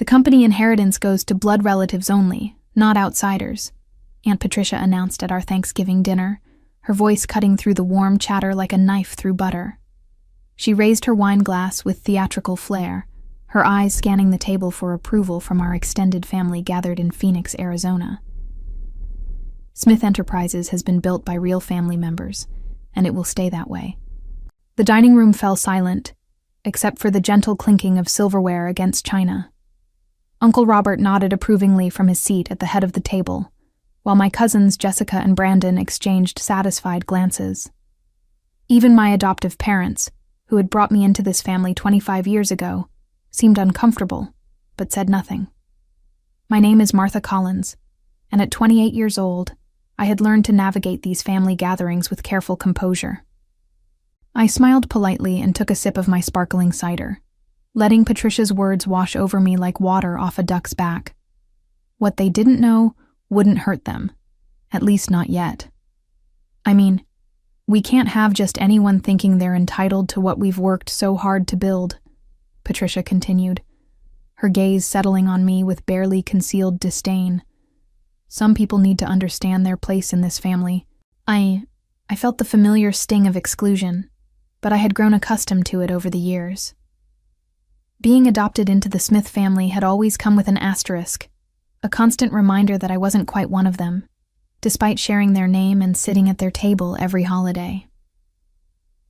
The company inheritance goes to blood relatives only, not outsiders, Aunt Patricia announced at our Thanksgiving dinner, her voice cutting through the warm chatter like a knife through butter. She raised her wine glass with theatrical flair, her eyes scanning the table for approval from our extended family gathered in Phoenix, Arizona. Smith Enterprises has been built by real family members, and it will stay that way. The dining room fell silent, except for the gentle clinking of silverware against china. Uncle Robert nodded approvingly from his seat at the head of the table, while my cousins Jessica and Brandon exchanged satisfied glances. Even my adoptive parents, who had brought me into this family 25 years ago, seemed uncomfortable, but said nothing. My name is Martha Collins, and at 28 years old, I had learned to navigate these family gatherings with careful composure. I smiled politely and took a sip of my sparkling cider, letting Patricia's words wash over me like water off a duck's back. What they didn't know wouldn't hurt them, at least not yet. I mean, we can't have just anyone thinking they're entitled to what we've worked so hard to build, Patricia continued, her gaze settling on me with barely concealed disdain. Some people need to understand their place in this family. I felt the familiar sting of exclusion, but I had grown accustomed to it over the years. Being adopted into the Smith family had always come with an asterisk, a constant reminder that I wasn't quite one of them, despite sharing their name and sitting at their table every holiday.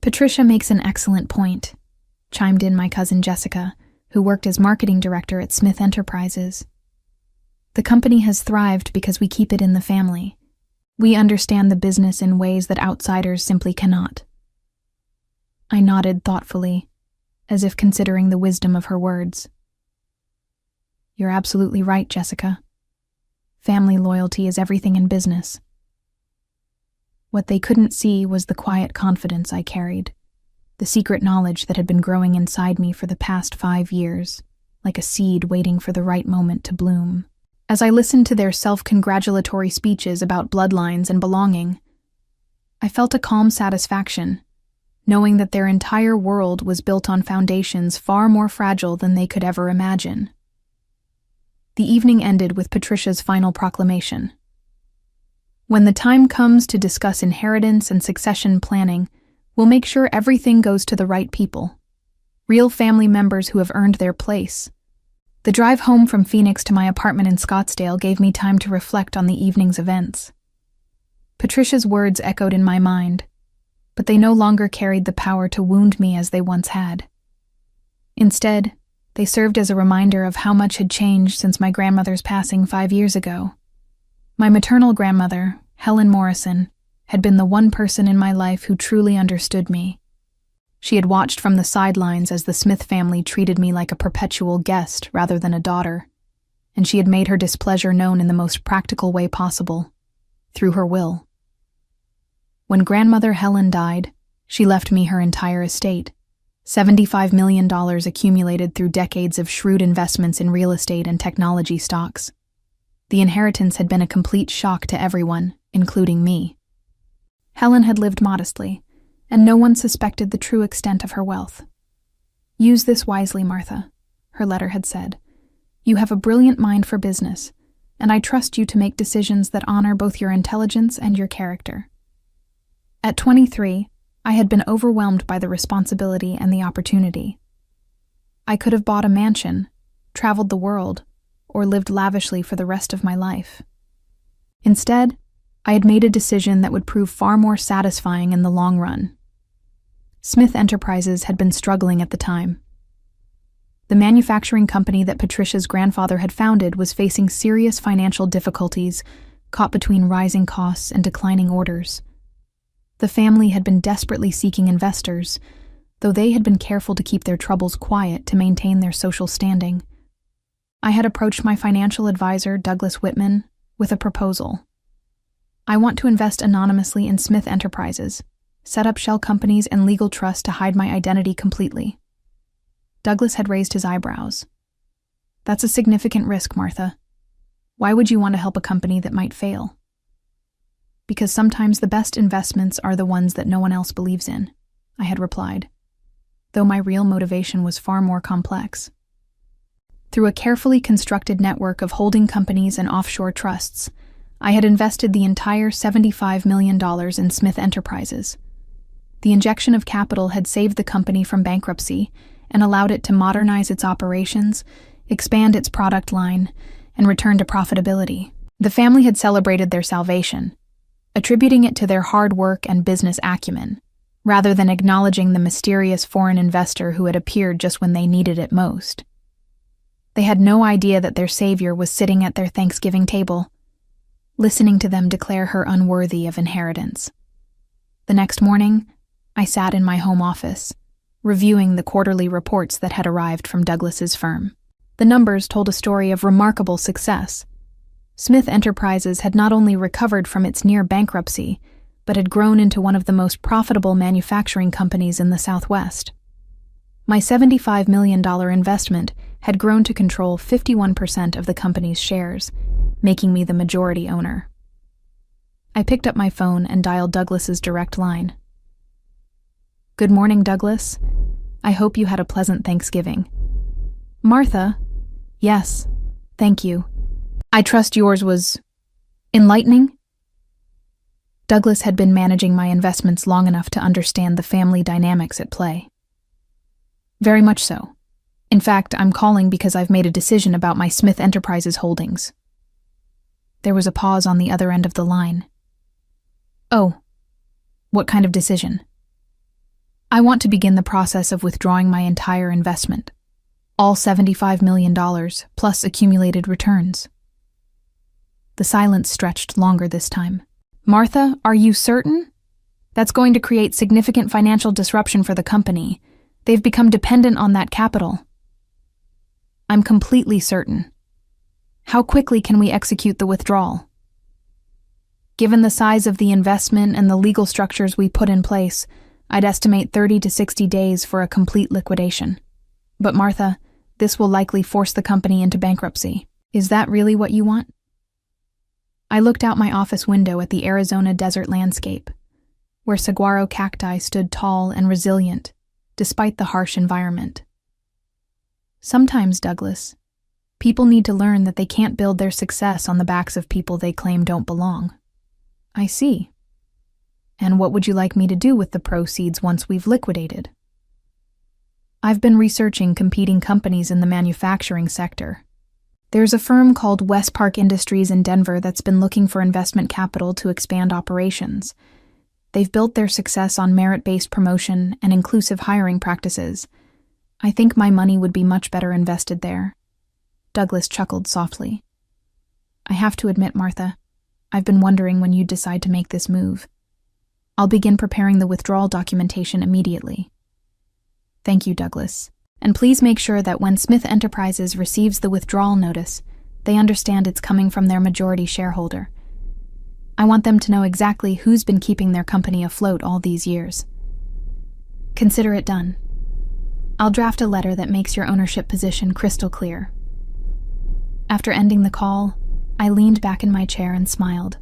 Patricia makes an excellent point, chimed in my cousin Jessica, who worked as marketing director at Smith Enterprises. The company has thrived because we keep it in the family. We understand the business in ways that outsiders simply cannot. I nodded thoughtfully, as if considering the wisdom of her words. You're absolutely right, Jessica. Family loyalty is everything in business. What they couldn't see was the quiet confidence I carried, the secret knowledge that had been growing inside me for the past 5 years, like a seed waiting for the right moment to bloom. As I listened to their self-congratulatory speeches about bloodlines and belonging, I felt a calm satisfaction, knowing that their entire world was built on foundations far more fragile than they could ever imagine. The evening ended with Patricia's final proclamation. When the time comes to discuss inheritance and succession planning, we'll make sure everything goes to the right people, real family members who have earned their place. The drive home from Phoenix to my apartment in Scottsdale gave me time to reflect on the evening's events. Patricia's words echoed in my mind, but they no longer carried the power to wound me as they once had. Instead, they served as a reminder of how much had changed since my grandmother's passing 5 years ago. My maternal grandmother, Helen Morrison, had been the one person in my life who truly understood me. She had watched from the sidelines as the Smith family treated me like a perpetual guest rather than a daughter, and she had made her displeasure known in the most practical way possible, through her will. When grandmother Helen died, she left me her entire estate, $75 million accumulated through decades of shrewd investments in real estate and technology stocks. The inheritance had been a complete shock to everyone, including me. Helen had lived modestly, and no one suspected the true extent of her wealth. Use this wisely, Martha, her letter had said. You have a brilliant mind for business, and I trust you to make decisions that honor both your intelligence and your character. At 23, I had been overwhelmed by the responsibility and the opportunity. I could have bought a mansion, traveled the world, or lived lavishly for the rest of my life. Instead, I had made a decision that would prove far more satisfying in the long run. Smith Enterprises had been struggling at the time. The manufacturing company that Patricia's grandfather had founded was facing serious financial difficulties, caught between rising costs and declining orders. The family had been desperately seeking investors, though they had been careful to keep their troubles quiet to maintain their social standing. I had approached my financial advisor, Douglas Whitman, with a proposal. I want to invest anonymously in Smith Enterprises, set up shell companies and legal trusts to hide my identity completely. Douglas had raised his eyebrows. That's a significant risk, Martha. Why would you want to help a company that might fail? Because sometimes the best investments are the ones that no one else believes in, I had replied, though my real motivation was far more complex. Through a carefully constructed network of holding companies and offshore trusts, I had invested the entire $75 million in Smith Enterprises. The injection of capital had saved the company from bankruptcy and allowed it to modernize its operations, expand its product line, and return to profitability. The family had celebrated their salvation, attributing it to their hard work and business acumen, rather than acknowledging the mysterious foreign investor who had appeared just when they needed it most. They had no idea that their savior was sitting at their Thanksgiving table, listening to them declare her unworthy of inheritance. The next morning, I sat in my home office, reviewing the quarterly reports that had arrived from Douglas's firm. The numbers told a story of remarkable success. Smith Enterprises had not only recovered from its near bankruptcy, but had grown into one of the most profitable manufacturing companies in the Southwest. My $75 million investment had grown to control 51% of the company's shares, making me the majority owner. I picked up my phone and dialed Douglas's direct line. "Good morning, Douglas. I hope you had a pleasant Thanksgiving." "Martha?" "Yes, thank you. I trust yours was enlightening?" Douglas had been managing my investments long enough to understand the family dynamics at play. "Very much so. In fact, I'm calling because I've made a decision about my Smith Enterprises holdings." There was a pause on the other end of the line. "Oh, what kind of decision?" "I want to begin the process of withdrawing my entire investment. All $75 million, plus accumulated returns." The silence stretched longer this time. "Martha, are you certain? That's going to create significant financial disruption for the company. They've become dependent on that capital." "I'm completely certain. How quickly can we execute the withdrawal?" "Given the size of the investment and the legal structures we put in place, I'd estimate 30 to 60 days for a complete liquidation. But Martha, this will likely force the company into bankruptcy. Is that really what you want?" I looked out my office window at the Arizona desert landscape, where saguaro cacti stood tall and resilient, despite the harsh environment. "Sometimes, Douglas, people need to learn that they can't build their success on the backs of people they claim don't belong." "I see. And what would you like me to do with the proceeds once we've liquidated?" "I've been researching competing companies in the manufacturing sector. There's a firm called West Park Industries in Denver that's been looking for investment capital to expand operations. They've built their success on merit-based promotion and inclusive hiring practices. I think my money would be much better invested there." Douglas chuckled softly. "I have to admit, Martha, I've been wondering when you'd decide to make this move. I'll begin preparing the withdrawal documentation immediately." "Thank you, Douglas. And please make sure that when Smith Enterprises receives the withdrawal notice, they understand it's coming from their majority shareholder. I want them to know exactly who's been keeping their company afloat all these years." "Consider it done. I'll draft a letter that makes your ownership position crystal clear." After ending the call, I leaned back in my chair and smiled.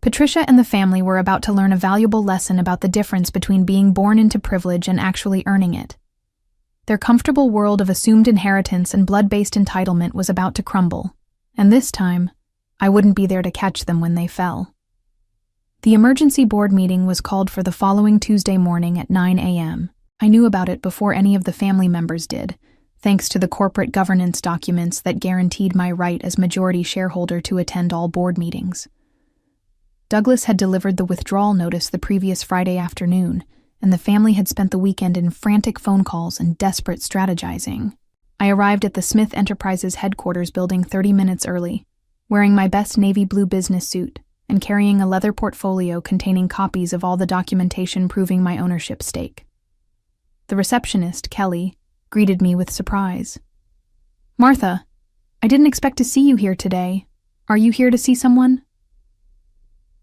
Patricia and the family were about to learn a valuable lesson about the difference between being born into privilege and actually earning it. Their comfortable world of assumed inheritance and blood-based entitlement was about to crumble, and this time, I wouldn't be there to catch them when they fell. The emergency board meeting was called for the following Tuesday morning at 9 a.m. I knew about it before any of the family members did, thanks to the corporate governance documents that guaranteed my right as majority shareholder to attend all board meetings. Douglas had delivered the withdrawal notice the previous Friday afternoon, and the family had spent the weekend in frantic phone calls and desperate strategizing. I arrived at the Smith Enterprises headquarters building 30 minutes early, wearing my best navy blue business suit and carrying a leather portfolio containing copies of all the documentation proving my ownership stake. The receptionist, Kelly, greeted me with surprise. "Martha, I didn't expect to see you here today. Are you here to see someone?"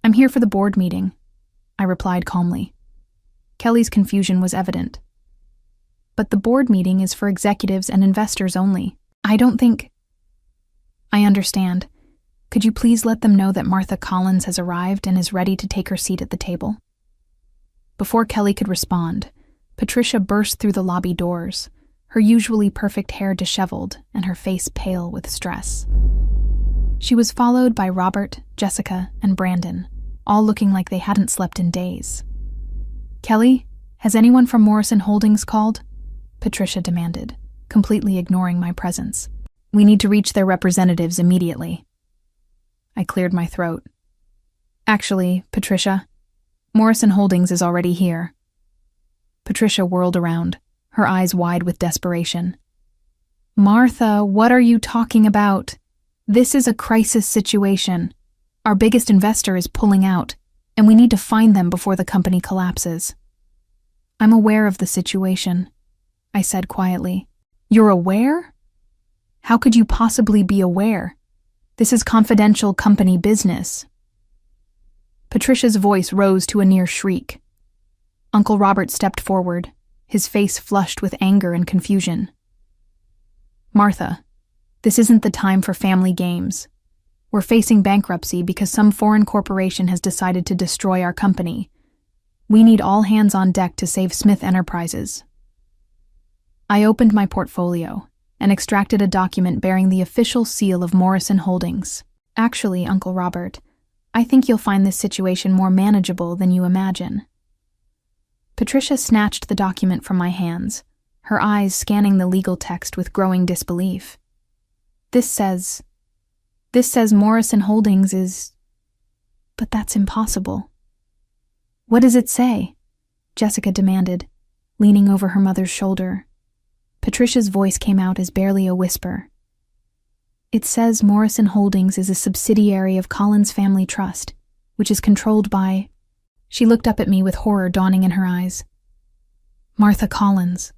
"I'm here for the board meeting," I replied calmly. Kelly's confusion was evident. "But the board meeting is for executives and investors only. I don't think—" "I understand. Could you please let them know that Martha Collins has arrived and is ready to take her seat at the table?" Before Kelly could respond, Patricia burst through the lobby doors, her usually perfect hair disheveled and her face pale with stress. She was followed by Robert, Jessica, and Brandon, all looking like they hadn't slept in days. "Kelly, has anyone from Morrison Holdings called?" Patricia demanded, completely ignoring my presence. "We need to reach their representatives immediately." I cleared my throat. "Actually, Patricia, Morrison Holdings is already here." Patricia whirled around, her eyes wide with desperation. "Martha, what are you talking about? This is a crisis situation. Our biggest investor is pulling out, and we need to find them before the company collapses." "I'm aware of the situation," I said quietly. "You're aware? How could you possibly be aware? This is confidential company business." Patricia's voice rose to a near shriek. Uncle Robert stepped forward, his face flushed with anger and confusion. "Martha, this isn't the time for family games. We're facing bankruptcy because some foreign corporation has decided to destroy our company. We need all hands on deck to save Smith Enterprises." I opened my portfolio and extracted a document bearing the official seal of Morrison Holdings. "Actually, Uncle Robert, I think you'll find this situation more manageable than you imagine." Patricia snatched the document from my hands, her eyes scanning the legal text with growing disbelief. This says Morrison Holdings is... But that's impossible." "What does it say?" Jessica demanded, leaning over her mother's shoulder. Patricia's voice came out as barely a whisper. "It says Morrison Holdings is a subsidiary of Collins Family Trust, which is controlled by..." She looked up at me with horror dawning in her eyes. "Martha Collins."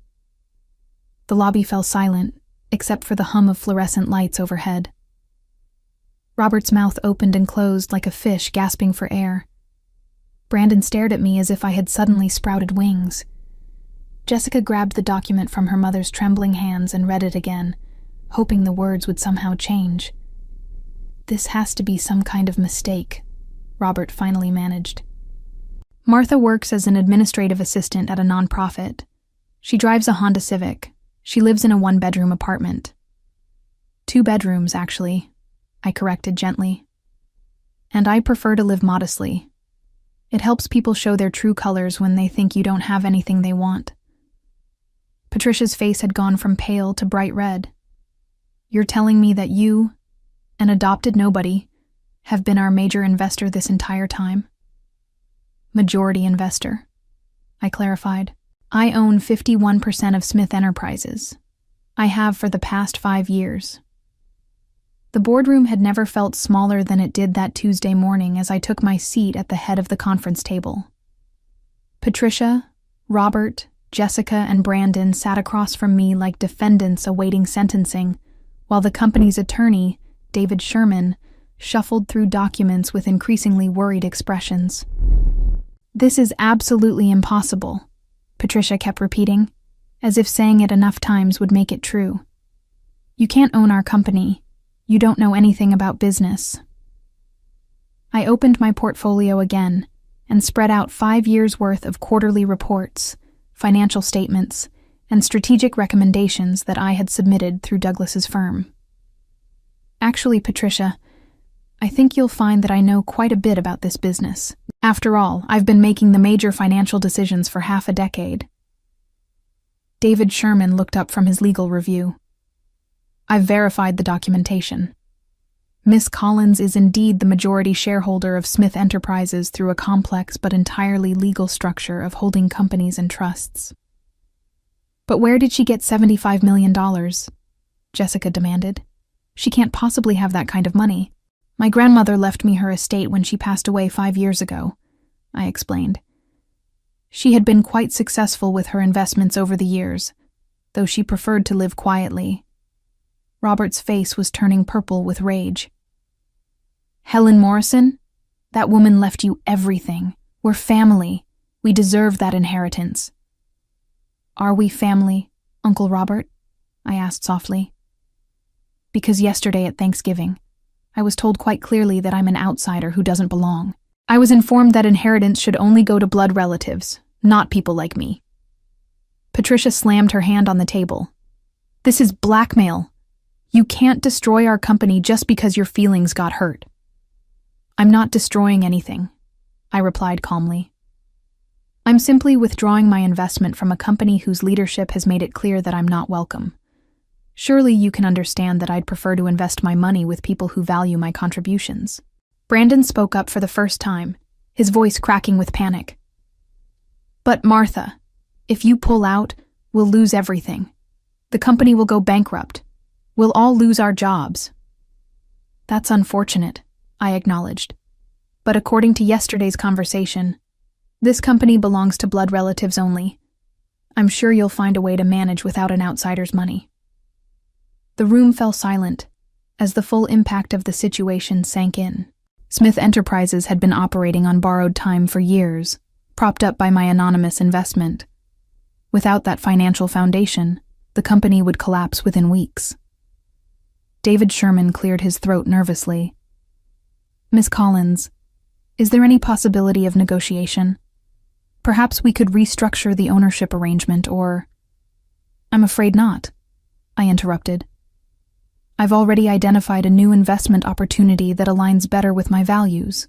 The lobby fell silent, except for the hum of fluorescent lights overhead. Robert's mouth opened and closed like a fish gasping for air. Brandon stared at me as if I had suddenly sprouted wings. Jessica grabbed the document from her mother's trembling hands and read it again, hoping the words would somehow change. "This has to be some kind of mistake," Robert finally managed. "Martha works as an administrative assistant at a nonprofit. She drives a Honda Civic. She lives in a one-bedroom apartment." "2 bedrooms, actually," I corrected gently. "And I prefer to live modestly. It helps people show their true colors when they think you don't have anything they want." Patricia's face had gone from pale to bright red. "You're telling me that you, an adopted nobody, have been our major investor this entire time?" "Majority investor," I clarified. "I own 51% of Smith Enterprises. I have for the past 5 years." The boardroom had never felt smaller than it did that Tuesday morning as I took my seat at the head of the conference table. Patricia, Robert, Jessica, and Brandon sat across from me like defendants awaiting sentencing, while the company's attorney, David Sherman, shuffled through documents with increasingly worried expressions. "This is absolutely impossible," Patricia kept repeating, as if saying it enough times would make it true. "You can't own our company. You don't know anything about business." I opened my portfolio again and spread out 5 years' worth of quarterly reports, financial statements, and strategic recommendations that I had submitted through Douglas's firm. "Actually, Patricia, I think you'll find that I know quite a bit about this business. After all, I've been making the major financial decisions for half a decade." David Sherman looked up from his legal review. "I've verified the documentation. Miss Collins is indeed the majority shareholder of Smith Enterprises through a complex but entirely legal structure of holding companies and trusts." "But where did she get $75 million? Jessica demanded. "She can't possibly have that kind of money." "My grandmother left me her estate when she passed away 5 years ago," I explained. "She had been quite successful with her investments over the years, though she preferred to live quietly." Robert's face was turning purple with rage. "Helen Morrison? That woman left you everything. We're family. We deserve that inheritance." "Are we family, Uncle Robert?" I asked softly. "Because yesterday at Thanksgiving, I was told quite clearly that I'm an outsider who doesn't belong. I was informed that inheritance should only go to blood relatives, not people like me." Patricia slammed her hand on the table, This is blackmail. You can't destroy our company just because your feelings got hurt. I'm not destroying anything, I replied calmly. I'm simply withdrawing my investment from a company whose leadership has made it clear that I'm not welcome. Surely you can understand that I'd prefer to invest my money with people who value my contributions. Brandon spoke up for the first time, his voice cracking with panic. But Martha, if you pull out, we'll lose everything. The company will go bankrupt. We'll all lose our jobs. That's unfortunate, I acknowledged. But according to yesterday's conversation, this company belongs to blood relatives only. I'm sure you'll find a way to manage without an outsider's money. The room fell silent as the full impact of the situation sank in. Smith Enterprises had been operating on borrowed time for years, propped up by my anonymous investment. Without that financial foundation, the company would collapse within weeks. David Sherman cleared his throat nervously. Miss Collins, is there any possibility of negotiation? Perhaps we could restructure the ownership arrangement or— I'm afraid not, I interrupted. I've already identified a new investment opportunity that aligns better with my values.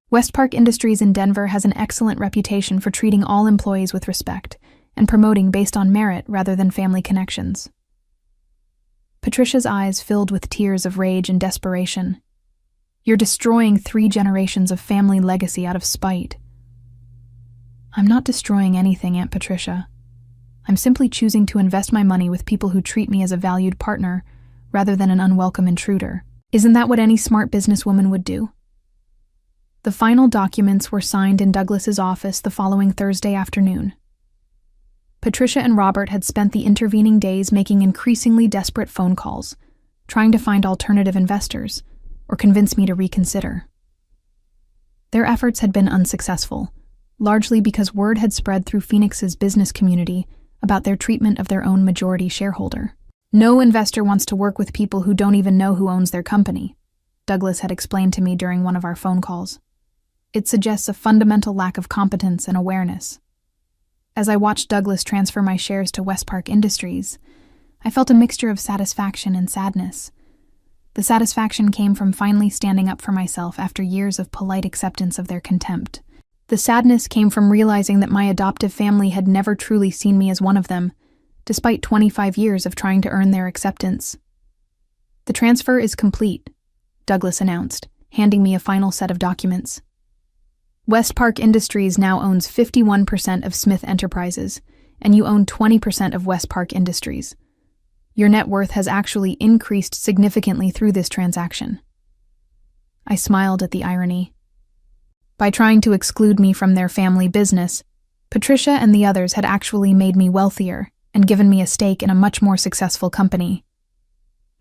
West Park Industries in Denver has an excellent reputation for treating all employees with respect and promoting based on merit rather than family connections. Patricia's eyes filled with tears of rage and desperation. You're destroying 3 generations of family legacy out of spite. I'm not destroying anything, Aunt Patricia. I'm simply choosing to invest my money with people who treat me as a valued partner rather than an unwelcome intruder. Isn't that what any smart businesswoman would do? The final documents were signed in Douglas's office the following Thursday afternoon. Patricia and Robert had spent the intervening days making increasingly desperate phone calls, trying to find alternative investors or convince me to reconsider. Their efforts had been unsuccessful, largely because word had spread through Phoenix's business community about their treatment of their own majority shareholder. No investor wants to work with people who don't even know who owns their company, Douglas had explained to me during one of our phone calls. It suggests a fundamental lack of competence and awareness. As I watched Douglas transfer my shares to West Park Industries, I felt a mixture of satisfaction and sadness. The satisfaction came from finally standing up for myself after years of polite acceptance of their contempt. The sadness came from realizing that my adoptive family had never truly seen me as one of them, despite 25 years of trying to earn their acceptance. The transfer is complete, Douglas announced, handing me a final set of documents. West Park Industries now owns 51% of Smith Enterprises, and you own 20% of West Park Industries. Your net worth has actually increased significantly through this transaction. I smiled at the irony. By trying to exclude me from their family business, Patricia and the others had actually made me wealthier and given me a stake in a much more successful company.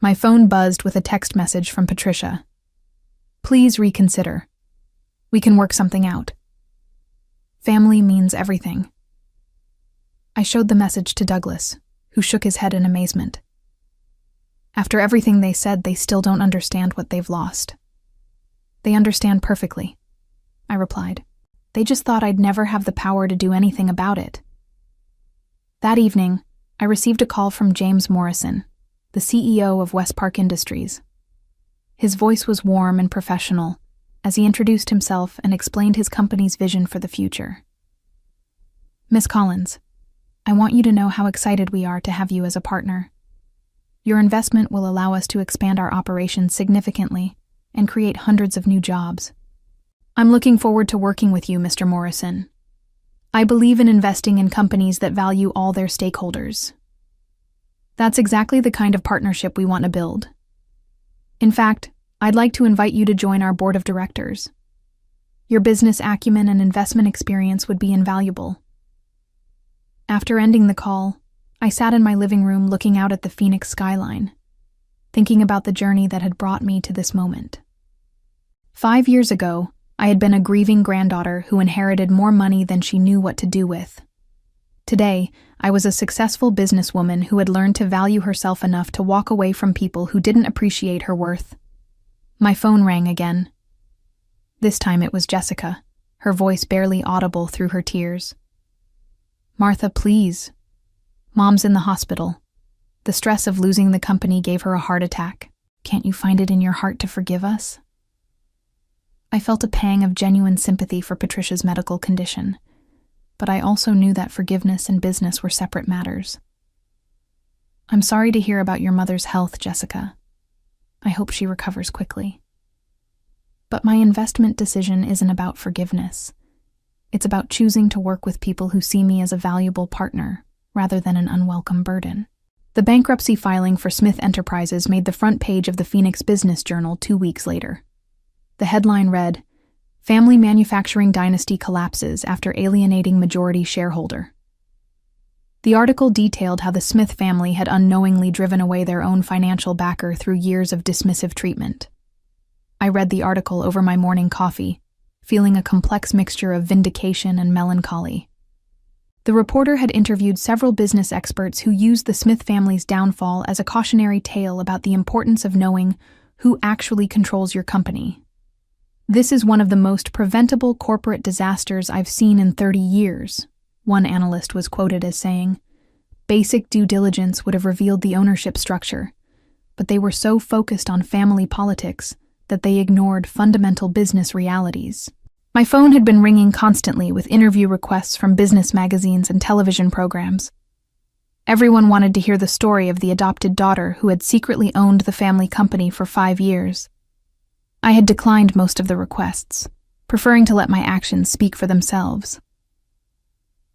My phone buzzed with a text message from Patricia. Please reconsider. We can work something out. Family means everything. I showed the message to Douglas, who shook his head in amazement. After everything they said, they still don't understand what they've lost. They understand perfectly, I replied. They just thought I'd never have the power to do anything about it. That evening, I received a call from James Morrison, the CEO of West Park Industries. His voice was warm and professional as he introduced himself and explained his company's vision for the future. Miss Collins, I want you to know how excited we are to have you as a partner. Your investment will allow us to expand our operations significantly and create hundreds of new jobs. I'm looking forward to working with you, Mr. Morrison. I believe in investing in companies that value all their stakeholders. That's exactly the kind of partnership we want to build. In fact, I'd like to invite you to join our board of directors. Your business acumen and investment experience would be invaluable. After ending the call, I sat in my living room looking out at the Phoenix skyline, thinking about the journey that had brought me to this moment. 5 years ago, I had been a grieving granddaughter who inherited more money than she knew what to do with. Today, I was a successful businesswoman who had learned to value herself enough to walk away from people who didn't appreciate her worth. My phone rang again. This time it was Jessica, her voice barely audible through her tears. Martha, please. Mom's in the hospital. The stress of losing the company gave her a heart attack. Can't you find it in your heart to forgive us? I felt a pang of genuine sympathy for Patricia's medical condition, but I also knew that forgiveness and business were separate matters. I'm sorry to hear about your mother's health, Jessica. I hope she recovers quickly. But my investment decision isn't about forgiveness. It's about choosing to work with people who see me as a valuable partner, rather than an unwelcome burden. The bankruptcy filing for Smith Enterprises made the front page of the Phoenix Business Journal 2 weeks later. The headline read, "Family Manufacturing Dynasty Collapses After Alienating Majority Shareholder." The article detailed how the Smith family had unknowingly driven away their own financial backer through years of dismissive treatment. I read the article over my morning coffee, feeling a complex mixture of vindication and melancholy. The reporter had interviewed several business experts who used the Smith family's downfall as a cautionary tale about the importance of knowing who actually controls your company. "This is one of the most preventable corporate disasters I've seen in 30 years, one analyst was quoted as saying. Basic due diligence would have revealed the ownership structure, but they were so focused on family politics that they ignored fundamental business realities. My phone had been ringing constantly with interview requests from business magazines and television programs. Everyone wanted to hear the story of the adopted daughter who had secretly owned the family company for 5 years. I had declined most of the requests, preferring to let my actions speak for themselves.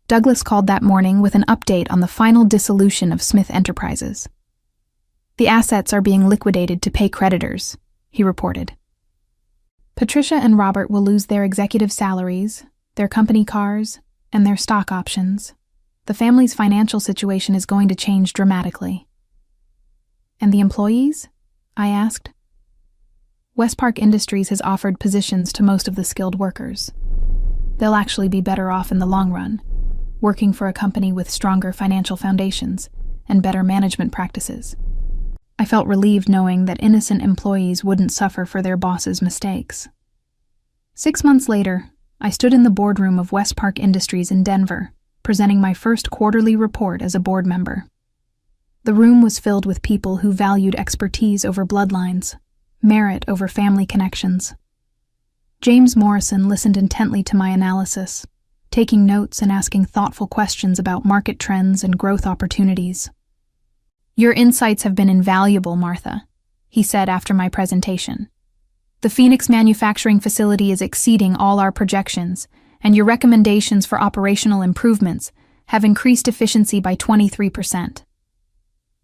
Douglas called that morning with an update on the final dissolution of Smith Enterprises. "The assets are being liquidated to pay creditors," he reported. "Patricia and Robert will lose their executive salaries, their company cars, and their stock options. The family's financial situation is going to change dramatically." "And the employees?" I asked. "West Park Industries has offered positions to most of the skilled workers. They'll actually be better off in the long run, working for a company with stronger financial foundations and better management practices." I felt relieved knowing that innocent employees wouldn't suffer for their boss's mistakes. 6 months later, I stood in the boardroom of West Park Industries in Denver, presenting my first quarterly report as a board member. The room was filled with people who valued expertise over bloodlines, merit over family connections. James Morrison listened intently to my analysis, taking notes and asking thoughtful questions about market trends and growth opportunities. "Your insights have been invaluable, Martha," he said after my presentation. "The Phoenix manufacturing facility is exceeding all our projections, and your recommendations for operational improvements have increased efficiency by 23%.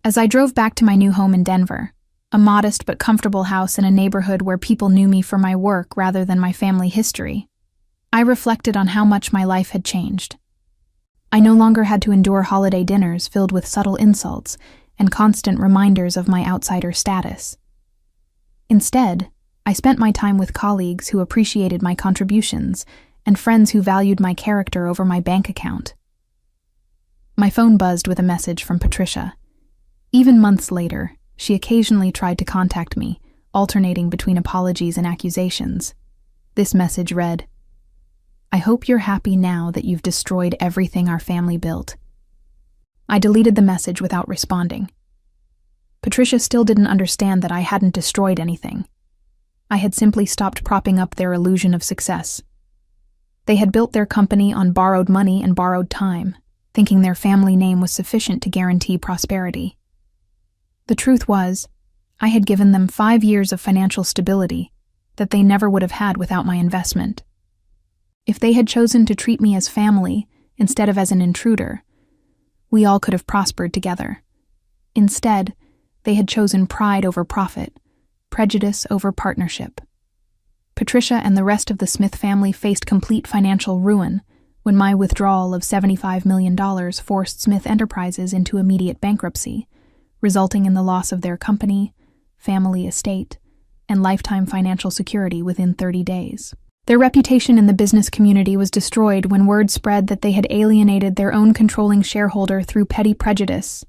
As I drove back to my new home in Denver, a modest but comfortable house in a neighborhood where people knew me for my work rather than my family history, I reflected on how much my life had changed. I no longer had to endure holiday dinners filled with subtle insults and constant reminders of my outsider status. Instead, I spent my time with colleagues who appreciated my contributions and friends who valued my character over my bank account. My phone buzzed with a message from Patricia. Even months later, she occasionally tried to contact me, alternating between apologies and accusations. This message read, "I hope you're happy now that you've destroyed everything our family built." I deleted the message without responding. Patricia still didn't understand that I hadn't destroyed anything. I had simply stopped propping up their illusion of success. They had built their company on borrowed money and borrowed time, thinking their family name was sufficient to guarantee prosperity. The truth was, I had given them 5 years of financial stability that they never would have had without my investment. If they had chosen to treat me as family instead of as an intruder, we all could have prospered together. Instead, they had chosen pride over profit, prejudice over partnership. Patricia and the rest of the Smith family faced complete financial ruin when my withdrawal of $75 million forced Smith Enterprises into immediate bankruptcy, resulting in the loss of their company, family estate, and lifetime financial security within 30 days. Their reputation in the business community was destroyed when word spread that they had alienated their own controlling shareholder through petty prejudice,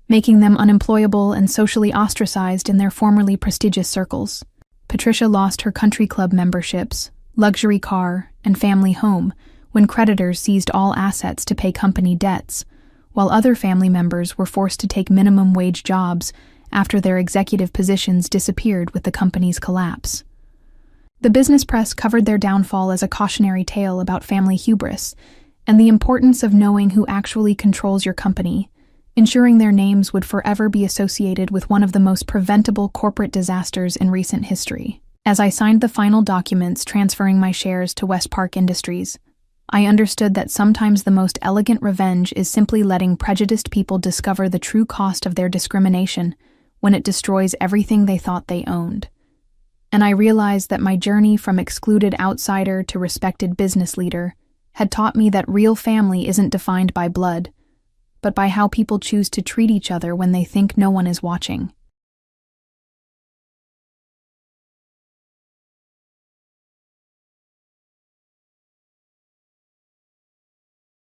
making them unemployable and socially ostracized in their formerly prestigious circles. Patricia lost her country club memberships, luxury car, and family home when creditors seized all assets to pay company debts, while other family members were forced to take minimum wage jobs after their executive positions disappeared with the company's collapse. The business press covered their downfall as a cautionary tale about family hubris and the importance of knowing who actually controls your company, ensuring their names would forever be associated with one of the most preventable corporate disasters in recent history. As I signed the final documents transferring my shares to West Park Industries, I understood that sometimes the most elegant revenge is simply letting prejudiced people discover the true cost of their discrimination when it destroys everything they thought they owned. And I realized that my journey from excluded outsider to respected business leader had taught me that real family isn't defined by blood, but by how people choose to treat each other when they think no one is watching.